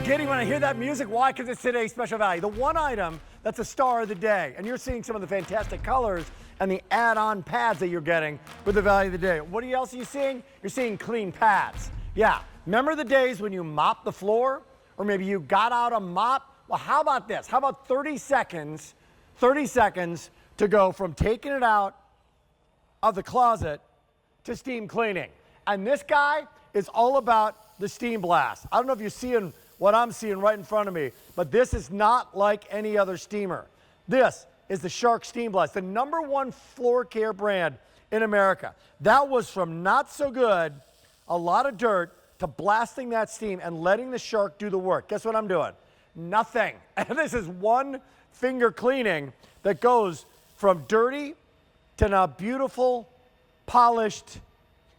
giddy when I hear that music. Why? Because it's today's special value. The one item that's a star of the day. And you're seeing some of the fantastic colors and the add-on pads that you're getting with the value of the day. What else are you seeing? You're seeing clean pads. Yeah. Remember the days when you mopped the floor? Or maybe you got out a mop? Well, how about this? How about 30 seconds to go from taking it out of the closet to steam cleaning. And this guy is all about the steam blast. I don't know if you're seeing what I'm seeing right in front of me, but this is not like any other steamer. This is the Shark Steam Blast, the #1 floor care brand in America. That was from not so good, a lot of dirt, to blasting that steam and letting the Shark do the work. Guess what I'm doing? Nothing. And this is one finger cleaning that goes from dirty to now beautiful, polished,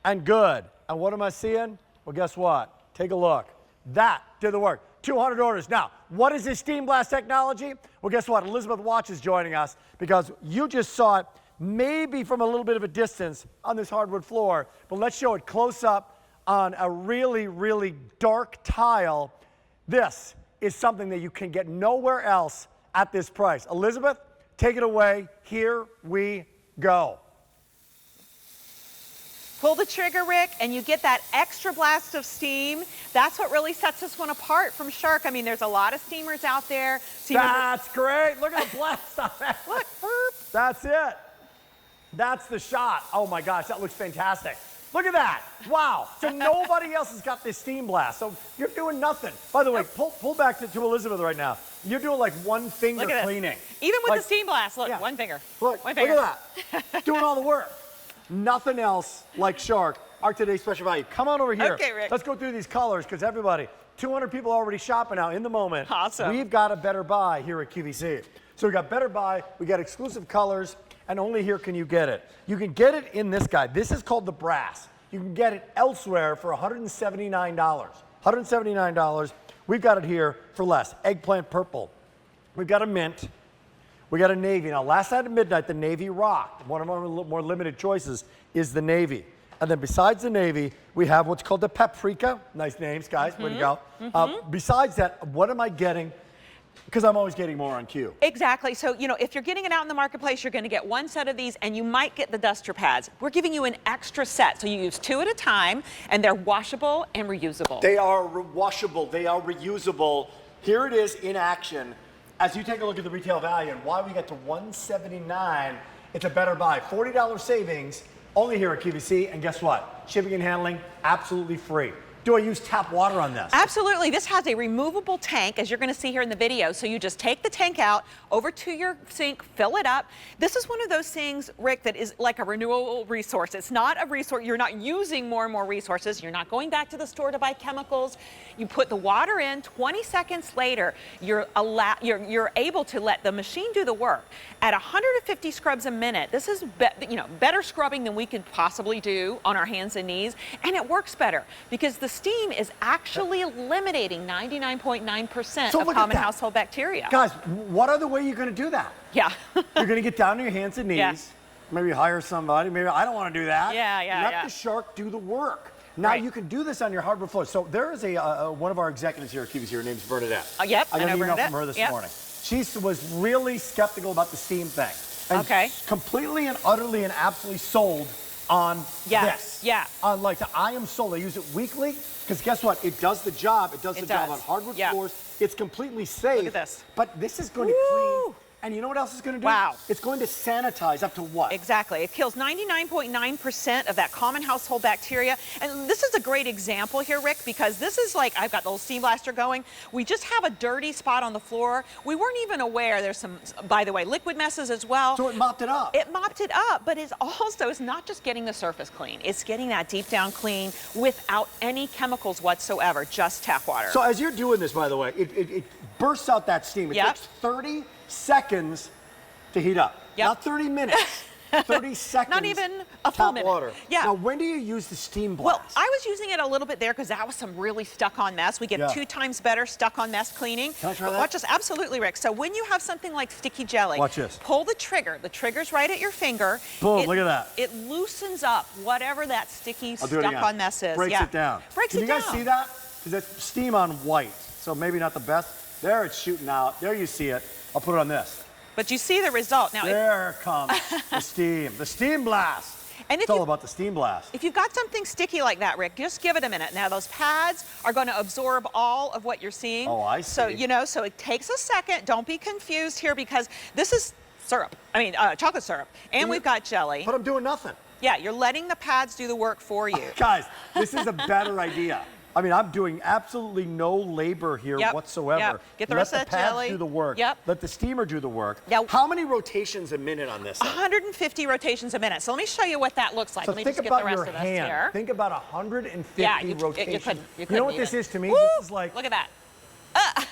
and good. And what am I seeing? Well, guess what? Take a look. That did the work. 200 orders. Now, what is this Steam Blast technology? Well, guess what? Elizabeth Watch is joining us because you just saw it maybe from a little bit of a distance on this hardwood floor, but let's show it close up on a really, really dark tile. This is something that you can get nowhere else at this price. Elizabeth, take it away. Here we go. Pull the trigger, Rick, and you get that extra blast of steam. That's what really sets this one apart from Shark. I mean, there's a lot of steamers out there. That's great. Look at the blast on that. Look, burp. That's it. That's the shot. Oh my gosh, that looks fantastic. Look at that. Wow. So nobody else has got this steam blast. So you're doing nothing. By the way, pull back to Elizabeth right now. You're doing like one finger cleaning. Even with the steam blast, look, one finger. Look, one finger. Look at that. Doing all the work. Nothing else like Shark, our today's special value. Come on over here. Okay, Rick. Let's go through these colors because everybody, 200 people already shopping now in the moment. Awesome. We've got a better buy here at QVC. So we got better buy, we got exclusive colors, and only here can you get it. You can get it in this guy. This is called the brass. You can get it elsewhere for $179. $179. We've got it here for less. Eggplant purple. We've got a mint. We got a navy. Now, last night at midnight, the navy rocked. One of our more limited choices is the navy. And then besides the navy, we have what's called the paprika. Nice names, guys. Way to go. Besides that, what am I getting? Because I'm always getting more on cue. Exactly. So, you know, if you're getting it out in the marketplace, you're going to get one set of these, and you might get the duster pads. We're giving you an extra set. So you use 2 at a time, and they're washable and reusable. They are washable. They are reusable. Here it is in action. As you take a look at the retail value and why we get to $179, it's a better buy. $40 savings only here at QVC. And guess what? Shipping and handling, absolutely free. Do I use tap water on this? Absolutely. This has a removable tank, as you're going to see here in the video. So you just take the tank out over to your sink, fill it up. This is one of those things, Rick, that is like a renewable resource. It's not a resource. You're not using more and more resources. You're not going back to the store to buy chemicals. You put the water in. 20 seconds later, you're able to let the machine do the work. At 150 scrubs a minute, this is better scrubbing than we could possibly do on our hands and knees, and it works better because the steam is actually eliminating 99.9% of common household bacteria. Guys, what other way are you going to do that? Yeah. You're going to get down on your hands and knees. Yeah. Maybe hire somebody. Maybe I don't want to do that. Let the Shark do the work. Now you can do this on your hardwood floor. So there is one of our executives here at QVC. Her name's Bernadette. Yep, I got an email from her this morning. She was really skeptical about the steam thing. And completely and utterly and absolutely sold on this. Yeah. On I am sold. I use it weekly because guess what? It does the job. It does the job on hardwood floors. It's completely safe. Look at this. But this is going to clean. And you know what else it's going to do? Wow. It's going to sanitize up to what? Exactly. It kills 99.9% of that common household bacteria. And this is a great example here, Rick, because this is like, I've got the little steam blaster going. We just have a dirty spot on the floor. We weren't even aware there's some, by the way, liquid messes as well. So it mopped it up. It mopped it up, but it's not just getting the surface clean. It's getting that deep down clean without any chemicals whatsoever, just tap water. So as you're doing this, by the way, it bursts out that steam. It takes 30 seconds to heat up. Not 30 minutes. 30 seconds. Not even a full minute. Water. Yeah. Now, when do you use the steam blast? Well, I was using it a little bit there because that was some really stuck-on mess. We get 2 times better stuck-on mess cleaning. Can I try that? Watch this. Absolutely, Rick. So when you have something like sticky jelly, watch this. Pull the trigger. The trigger's right at your finger. Boom, look at that. It loosens up whatever that sticky stuck-on mess is. Breaks it down. Breaks it down. Can you guys see that? Because that's steam on white. so maybe not the best. There it's shooting out. There you see it. I'll put it on this. But you see the result. Now, there comes the steam blast. And it's all about the steam blast. If you've got something sticky like that, Rick, just give it a minute. Now, those pads are going to absorb all of what you're seeing. Oh, I see. So, you know, so it takes a second. Don't be confused here because this is syrup. I mean, chocolate syrup. And we've got jelly. But I'm doing nothing. Yeah, you're letting the pads do the work for you. Guys, this is a better idea. I mean, I'm doing absolutely no labor here whatsoever. Yep. Get the rest of that jelly. Let the pads do the work. Yep. Let the steamer do the work. Now, how many rotations a minute on this? 150 rotations a minute. So let me show you what that looks like. So let me think just about get the your rest of hand. this here. Think about 150 rotations. You couldn't you know what this even. is to me? Woo! This is like. Look at that.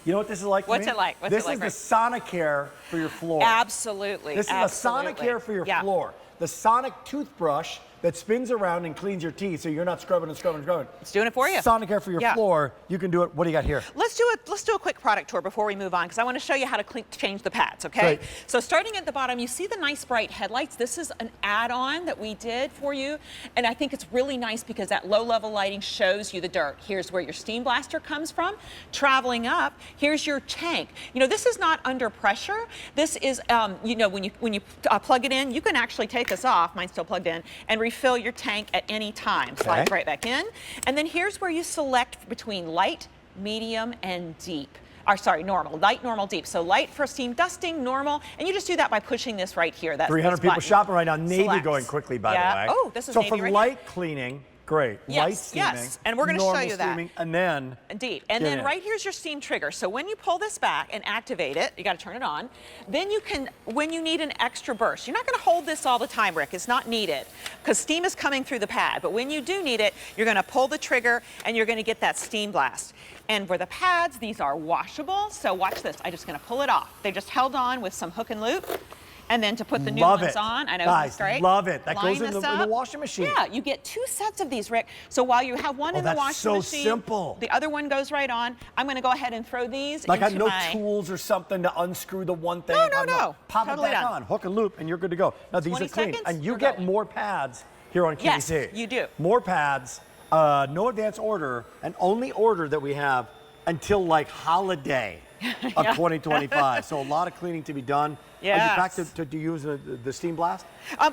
You know what this is like to What's me? it like? What's this it like, is Rick? the Sonicare for your floor. Absolutely. This is the Sonicare for your floor. The sonic toothbrush that spins around and cleans your teeth so you're not scrubbing and scrubbing and scrubbing. It's doing it for you. Sonicare for your floor. You can do it. What do you got here? Let's do a quick product tour before we move on because I want to show you how to change the pads, okay? Great. So starting at the bottom, you see the nice bright headlights. This is an add-on that we did for you. And I think it's really nice because that low-level lighting shows you the dirt. Here's where your steam blaster comes from. Traveling up, here's your tank. You know, this is not under pressure. This is, you know, when you plug it in, you can actually take this off, mine's still plugged in, and refill your tank at any time. Slides right back in. And then here's where you select between light, medium, and deep. Or sorry, normal. Light, normal, deep. So light for steam dusting, normal, and you just do that by pushing this right here. That's 300 people button. shopping right now. Navy Selects. going quickly, by the way. Oh, this is so Navy for right light here. cleaning, great. Yes, Light steaming. yes, and we're going to show you that. Steaming, and then deep. And then right here's your steam trigger. So when you pull this back and activate it, you got to turn it on. Then you can, when you need an extra burst, you're not going to hold this all the time, Rick. It's not needed because steam is coming through the pad. But when you do need it, you're going to pull the trigger and you're going to get that steam blast. And for the pads, these are washable. So watch this. I'm just going to pull it off. They just held on with some hook and loop. And then to put the new ones on, I know Guys, it's great. Love it. That Line goes in the washing machine. Yeah, you get 2 sets of these, Rick. So while you have one in the washing machine, simple. the other one goes right on. I'm going to go ahead and throw these like into I have no tools or something to unscrew the one thing. No. Pop Totally it back done. on, hook and loop, and you're good to go. Now these are clean, seconds, and you we're get going. more pads here on QVC. Yes, you do. More pads, no advance order, and only order that we have until like holiday of 2025. So a lot of cleaning to be done. Yes. Are you back to use the steam blast?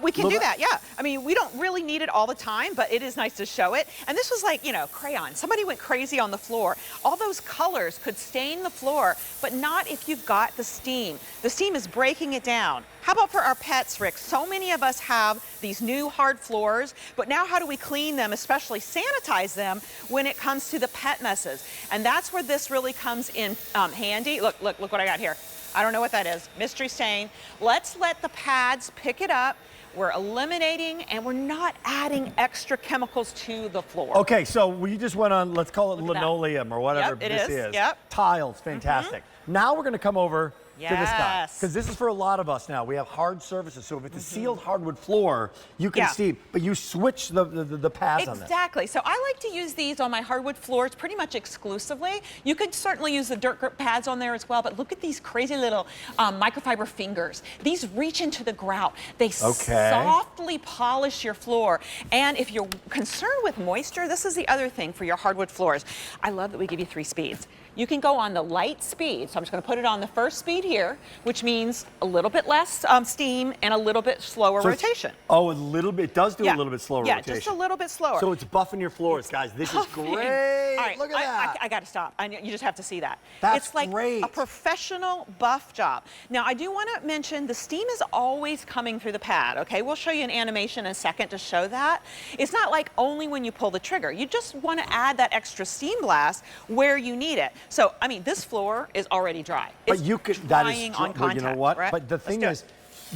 We can do that, yeah. I mean, we don't really need it all the time, but it is nice to show it. And this was like, you know, crayon. Somebody went crazy on the floor. All those colors could stain the floor, but not if you've got the steam. The steam is breaking it down. How about for our pets, Rick? So many of us have these new hard floors, but now how do we clean them, especially sanitize them when it comes to the pet messes? And that's where this really comes in handy. Look what I got here. I don't know what that is. Mystery stain. Let's let the pads pick it up. We're eliminating and we're not adding extra chemicals to the floor. Okay, so we just went on, let's call it linoleum or whatever this is. Yep. Tiles, fantastic. Now we're gonna come over to this guy. Yes. Because this is for a lot of us now. We have hard surfaces. So if it's a sealed hardwood floor, you can steam, but you switch the pads on this. Exactly. So I like to use these on my hardwood floors pretty much exclusively. You could certainly use the dirt grip pads on there as well, but look at these crazy little microfiber fingers. These reach into the grout. They softly polish your floor. And if you're concerned with moisture, this is the other thing for your hardwood floors. I love that we give you 3 speeds. You can go on the light speed. So I'm just going to put it on the first speed here, which means a little bit less steam and a little bit slower rotation. Oh, a little bit. It does do a little bit slower rotation. Yeah, just a little bit slower. So it's buffing your floors, guys. This is great. All right, look at that. I got to stop. You just have to see that. That's it's like great. a professional buff job. Now, I do want to mention the steam is always coming through the pad, okay? We'll show you an animation in a second to show that. It's not like only when you pull the trigger. You just want to add that extra steam blast where you need it. So, I mean, this floor is already dry. But you could, that is, on contact, you know what? right? But the thing is,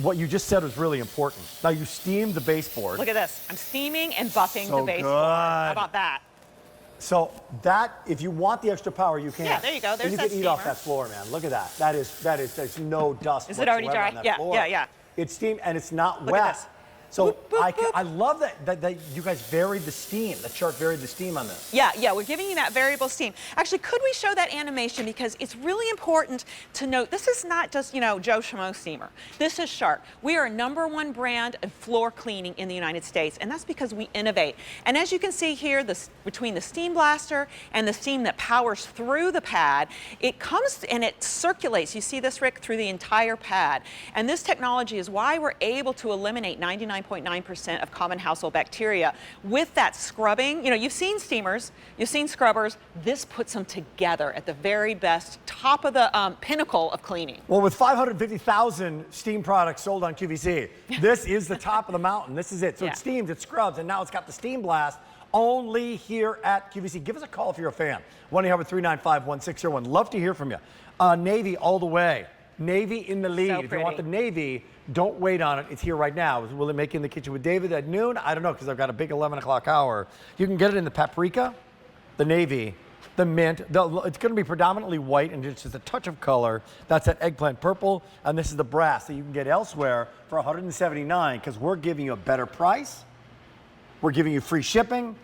what you just said was really important. Now you steam the baseboard. Look at this. I'm steaming and buffing So the baseboard. good. How about that? So that, if you want the extra power, you can. Yeah, there you go. There's and you that can eat off steamer. that floor, man. Look at that. There's no dust Is it already whatsoever dry? on that Yeah, floor. yeah. It's steam and it's not Look at wet. this. So I love that you guys varied the steam. The chart varied the steam on this. Yeah, we're giving you that variable steam. Actually, could we show that animation? Because it's really important to note this is not just, Joe Schmo steamer. This is Shark. We are #1 brand of floor cleaning in the United States, and that's because we innovate. And as you can see here, between the steam blaster and the steam that powers through the pad, it comes and it circulates. You see this, Rick, through the entire pad. And this technology is why we're able to eliminate 99.9% of common household bacteria with that scrubbing. You've seen steamers, you've seen scrubbers. This puts them together at the very best, top of the pinnacle of cleaning. Well, with 550,000 steam products sold on QVC, this is the top of the mountain. This is it. So it steams, it scrubs, and now it's got the steam blast only here at QVC. Give us a call if you're a fan. 1-800-395-1601. Love to hear from you. Navy all the way. Navy in the lead. So if you want the Navy, don't wait on it. It's here right now. Will it make it in the kitchen with David at noon? I don't know, because I've got a big 11 o'clock hour. You can get it in the paprika, the navy, the mint. It's going to be predominantly white and just a touch of color. That's that eggplant purple. And this is the brass that you can get elsewhere for $179, because we're giving you a better price. We're giving you free shipping,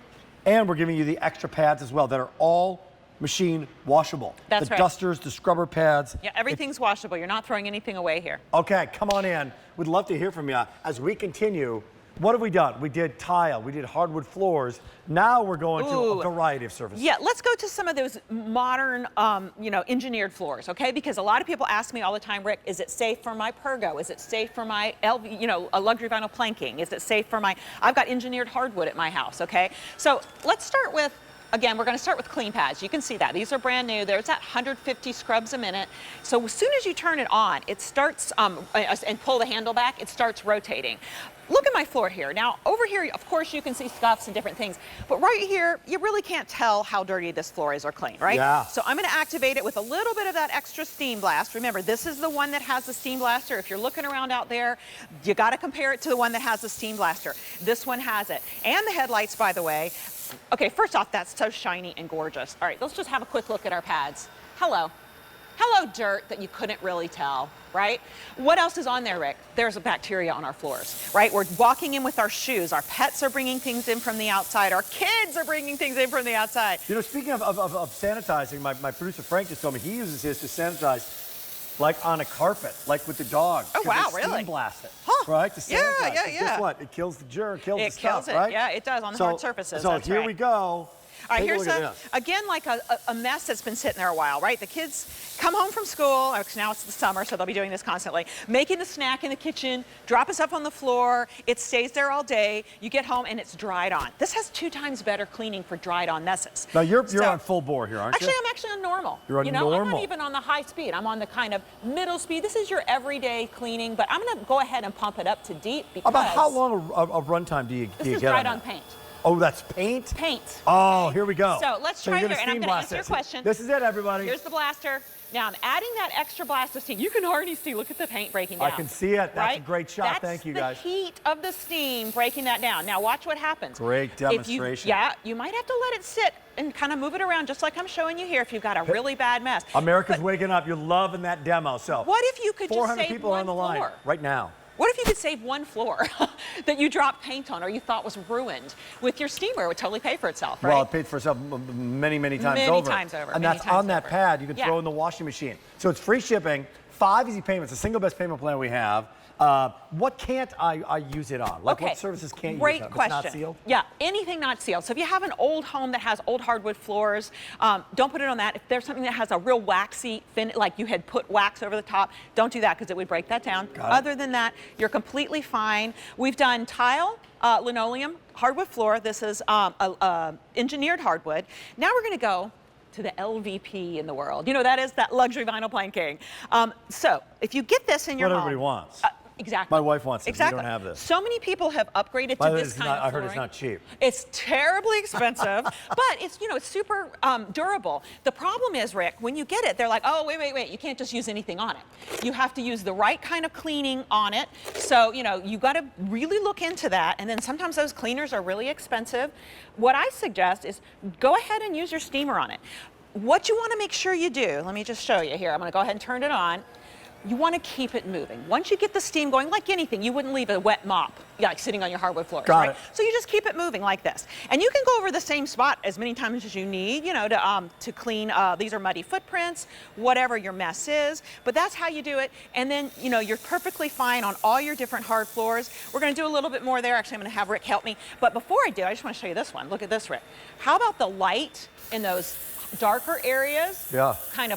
and we're giving you the extra pads as well that are all machine washable. That's the right. Dusters, the scrubber pads. Yeah, everything's washable. You're not throwing anything away here. Okay, come on in. We'd love to hear from you as we continue. What have we done? We did tile, we did hardwood floors. Now we're going to a variety of surfaces. Yeah, let's go to some of those modern, engineered floors, okay? Because a lot of people ask me all the time, Rick, is it safe for my Pergo? Is it safe for my, a luxury vinyl planking? Is it safe for I've got engineered hardwood at my house, okay? So let's start with, again, we're going to start with clean pads. You can see that. These are brand new. There's that 150 scrubs a minute. So as soon as you turn it on, it starts, and pull the handle back, it starts rotating. Look at my floor here. Now, over here, of course, you can see scuffs and different things. But right here, you really can't tell how dirty this floor is or clean, right? Yeah. So I'm going to activate it with a little bit of that extra steam blast. Remember, this is the one that has the steam blaster. If you're looking around out there, you got to compare it to the one that has the steam blaster. This one has it. And the headlights, by the way. Okay, first off, that's so shiny and gorgeous. All right, let's just have a quick look at our pads. Hello. Hello, dirt that you couldn't really tell, right? What else is on there, Rick? There's a bacteria on our floors, right? We're walking in with our shoes. Our pets are bringing things in from the outside. Our kids are bringing things in from the outside. Speaking of sanitizing, my producer Frank just told me he uses his to sanitize like on a carpet, like with the dog. Oh, wow, they really? steam blast it, huh. right? To sanitize. Yeah. Guess what? It kills the germ, kills the stuff, kills it. right? Yeah, it does on the hard surfaces. So that's here right. we go. All right, Take here's again, like a mess that's been sitting there a while, right? The kids come home from school, now it's the summer, so they'll be doing this constantly, making a snack in the kitchen, drop us up on the floor, it stays there all day, you get home and it's dried on. This has 2 times better cleaning for dried on messes. Now you're on full bore here, aren't you? Actually, I'm actually on normal. You're on I'm normal. not even on the high speed. I'm on the kind of middle speed. This is your everyday cleaning, but I'm gonna go ahead and pump it up to deep because— About how long a runtime do you get on This is dried that? on paint. Oh, that's paint? Paint. Oh, here we go. So let's try here, and I'm going to answer your question. This is it, everybody. Here's the blaster. Now I'm adding that extra blast of steam. You can already see, look at the paint breaking down. I can see it. That's right? a great shot. Thank you, guys. That's the heat of the steam breaking that down. Now watch what happens. Great demonstration. You might have to let it sit and kind of move it around just like I'm showing you here if you've got a really bad mess. America's waking up. You're loving that demo. So what if you could just 400 save people one on the floor? line right now. What if you could save one floor that you dropped paint on or you thought was ruined with your steamer? It would totally pay for itself, right? Well, it paid for itself many times over. Many times over. And that's on that pad you can throw in the washing machine. So it's free shipping, 5 easy payments, the single best payment plan we have. What can't I use it on? Like what services can't you use it on? Great question. It's not sealed? Yeah, anything not sealed. So if you have an old home that has old hardwood floors, don't put it on that. If there's something that has a real waxy like you had put wax over the top, don't do that because it would break that down. Other than that, you're completely fine. We've done tile, linoleum, hardwood floor. This is engineered hardwood. Now we're going to go to the LVP in the world. That is that luxury vinyl planking. So if you get this in your home— What everybody wants. Exactly. My wife wants it. Exactly. We don't have this. So many people have upgraded to this kind of flooring. I heard it's not cheap. It's terribly expensive, but it's it's super durable. The problem is, Rick, when you get it, they're like, oh, wait, you can't just use anything on it. You have to use the right kind of cleaning on it. So you got to really look into that. And then sometimes those cleaners are really expensive. What I suggest is go ahead and use your steamer on it. What you want to make sure you do, let me just show you here. I'm going to go ahead and turn it on. you want to keep it moving. Once you get the steam going, like anything, you wouldn't leave a wet mop like sitting on your hardwood floors, Got right? it. So you just keep it moving like this. And you can go over the same spot as many times as you need, you know, to clean, these are muddy footprints, whatever your mess is, but that's how you do it. And then, you know, you're perfectly fine on all your different hard floors. We're gonna do a little bit more there. Actually, I'm gonna have Rick help me. But before I do, I just wanna show you this one. Look at this, Rick. How about the light in those darker areas? Yeah. Kind of